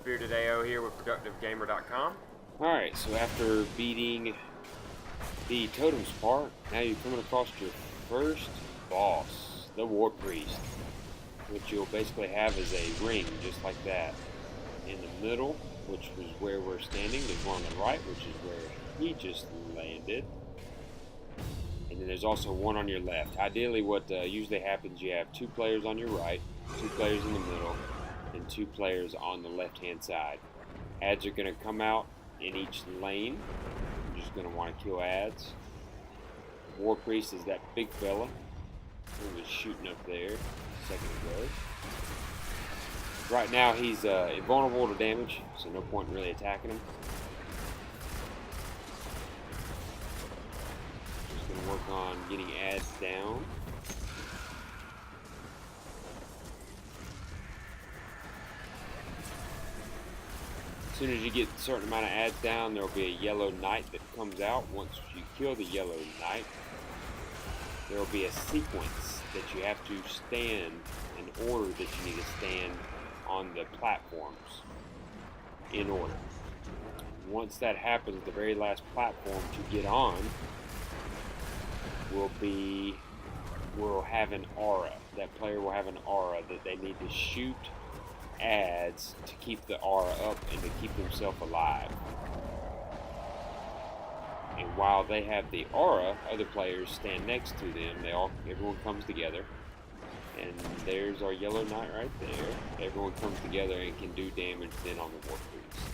Spirited AO here with ProductiveGamer.com. Alright, so after beating the Totems part, now you're coming across your first boss, the Warpriest. What you'll basically have is a ring, just like that. In the middle, which was where we're standing, there's one on the right, which is where he just landed. And then there's also one on your left. Ideally, what usually happens, you have 2 players on your right, 2 players in the middle, and 2 players on the left-hand side. Ads are going to come out in each lane. You're just going to want to kill ads. Warpriest is that big fella who was shooting up there a second ago. Right now he's invulnerable to damage, so no point in really attacking him. Just going to work on getting ads down. As soon as you get a certain amount of ads down, there will be a yellow knight that comes out. Once you kill the yellow knight, there will be a sequence that you have to stand in order that you need to stand on the platforms in order. Once that happens, the very last platform to get on will have an aura. That player will have an aura that they need to shoot ads to keep the aura up and to keep themselves alive. And while they have the aura, other players stand next to them. Everyone comes together. And there's our yellow knight right there. Everyone comes together and can do damage then on the Warpriest.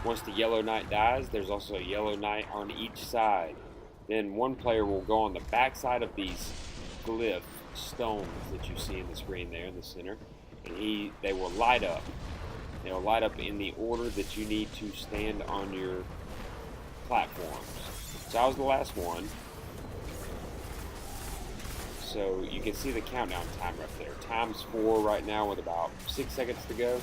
Once the yellow knight dies, there's also a yellow knight on each side. Then one player will go on the back side of these glyph stones that you see in the screen there in the center, and they will light up. They will light up in the order that you need to stand on your platforms. So I was the last one. So you can see the countdown timer up there. Time's 4 right now with about 6 seconds to go.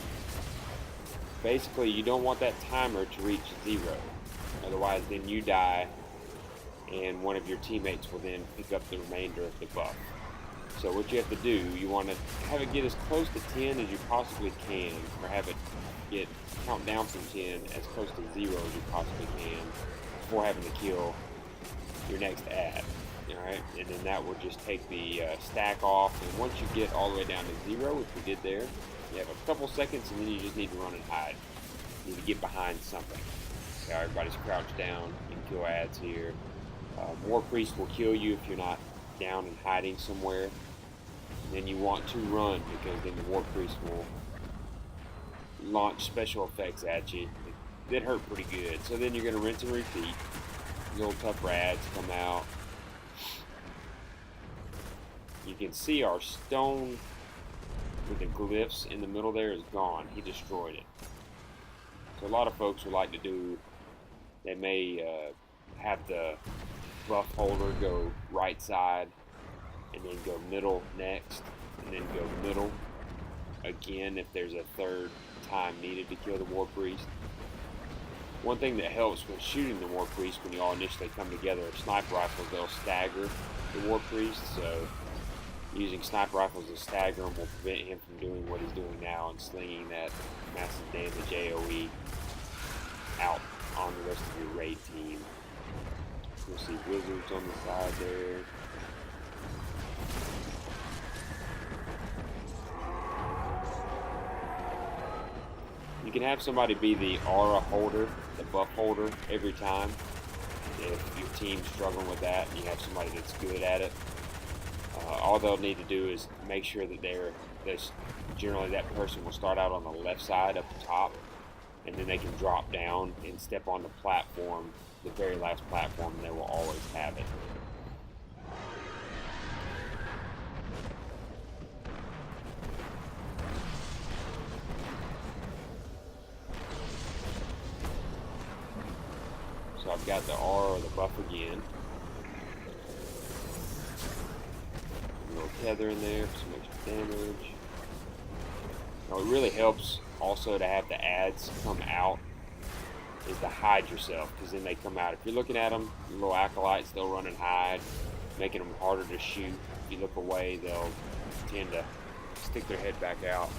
Basically, you don't want that timer to reach 0. Otherwise, then you die, and one of your teammates will then pick up the remainder of the buff. So what you have to do, you want to have it get as close to 10 as you possibly can, or have it count down from 10 as close to 0 as you possibly can before having to kill your next ad. Alright, and then that will just take the stack off, and once you get all the way down to 0, which we did there, you have a couple seconds, and then you just need to run and hide. You need to get behind something. So everybody's crouched down. You can kill ads here. Warpriest will kill you if you're not down and hiding somewhere. And then you want to run, because then the Warpriest will launch special effects at you that hurt pretty good. So then you're going to rinse and repeat. Little tough ads come out. You can see our stone with the glyphs in the middle there is gone. He destroyed it. So a lot of folks would like to do, they may have the buff holder go right side, and then go middle next, and then go middle again if there's a third time needed to kill the Warpriest. One thing that helps when shooting the Warpriest when you all initially come together are sniper rifles. They'll stagger the Warpriest, so using sniper rifles to stagger him will prevent him from doing what he's doing now and slinging that massive damage AoE out on the rest of your raid team. You'll see wizards on the side there. You can have somebody be the aura holder, the buff holder, every time. If your team's struggling with that and you have somebody that's good at it, all they'll need to do is make sure that generally that person will start out on the left side up top, and then they can drop down and step on the platform, the very last platform, and they will always have it. So I've got the R or the buff again. A little tether in there for some extra damage. Now it really helps also to have the ads come out is to hide yourself, because then they come out. If you're looking at them, little acolytes, they'll run and hide, making them harder to shoot. If you look away, they'll tend to stick their head back out.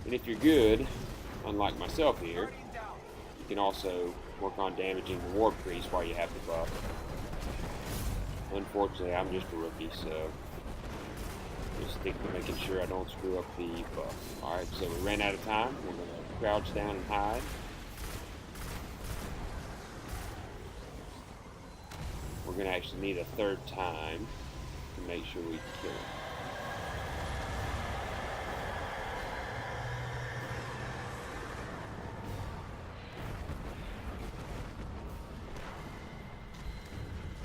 And if you're good, unlike myself here, you can also work on damaging the Warpriest while you have the buff. Unfortunately, I'm just a rookie, so just stick to making sure I don't screw up the buff. Alright, so we ran out of time. We're going to crouch down and hide. We're going to actually need a third time to make sure we kill him.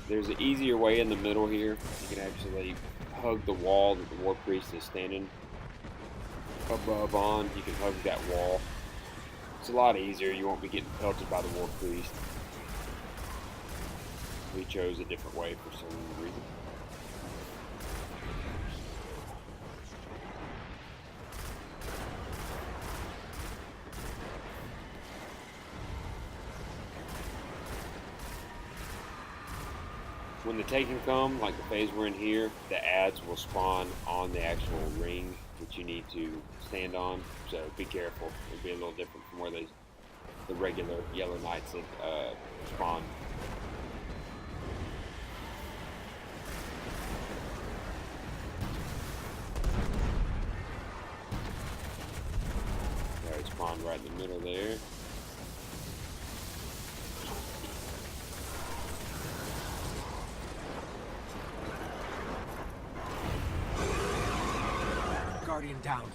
There's an easier way in the middle here. You can actually hug the wall that the Warpriest is standing above on. You can hug that wall. It's a lot easier. You won't be getting pelted by the Warpriest. We chose a different way for some reason. When the taken come, like the phase we're in here, the ads will spawn on the actual ring that you need to stand on. So be careful. It'll be a little different from where the regular yellow knights that spawn. They spawned right in the middle there. Guardian down.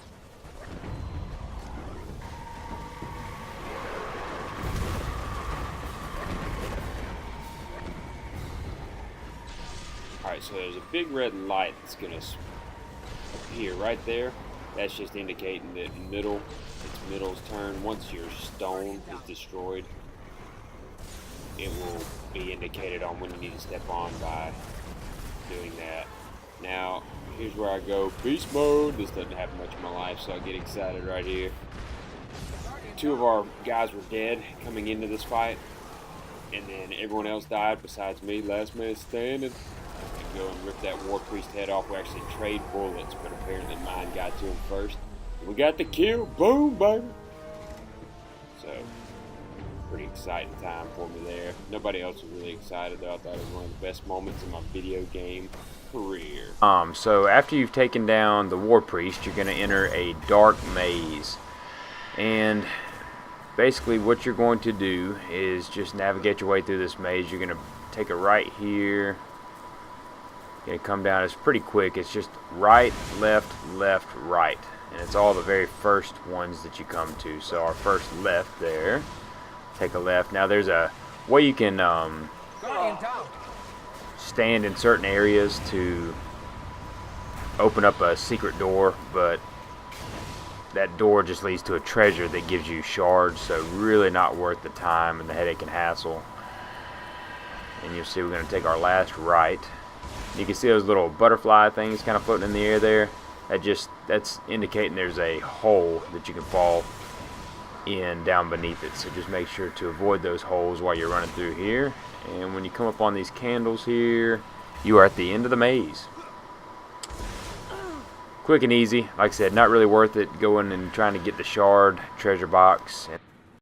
Alright, so there's a big red light that's going to appear right there. That's just indicating that it's middle's turn. Once your stone is destroyed, it will be indicated on when you need to step on by doing that. Now, here's where I go beast mode. This doesn't happen much in my life, so I get excited right here. Two of our guys were dead coming into this fight, and then everyone else died besides me. Last man standing. I go and rip that Warpriest head off. We actually trade bullets, but apparently mine got to him first. We got the kill. Boom, baby. So, pretty exciting time for me there. Nobody else was really excited, though. I thought it was one of the best moments in my video game career. So after you've taken down the Warpriest, you're going to enter a dark maze. And basically what you're going to do is just navigate your way through this maze. You're going to take a right here. You're going to come down. It's pretty quick. It's just right, left, left, right. And it's all the very first ones that you come to. So our first left there. Take a left. Now there's a way you can stand in certain areas to open up a secret door, but that door just leads to a treasure that gives you shards, so really not worth the time and the headache and hassle. And you'll see we're going to take our last right. You can see those little butterfly things kind of floating in the air there. That's indicating there's a hole that you can fall in down beneath it, so just make sure to avoid those holes while you're running through here. And when you come up on these candles here, you are at the end of the maze. Quick and easy. Like I said, not really worth it going and trying to get the shard treasure box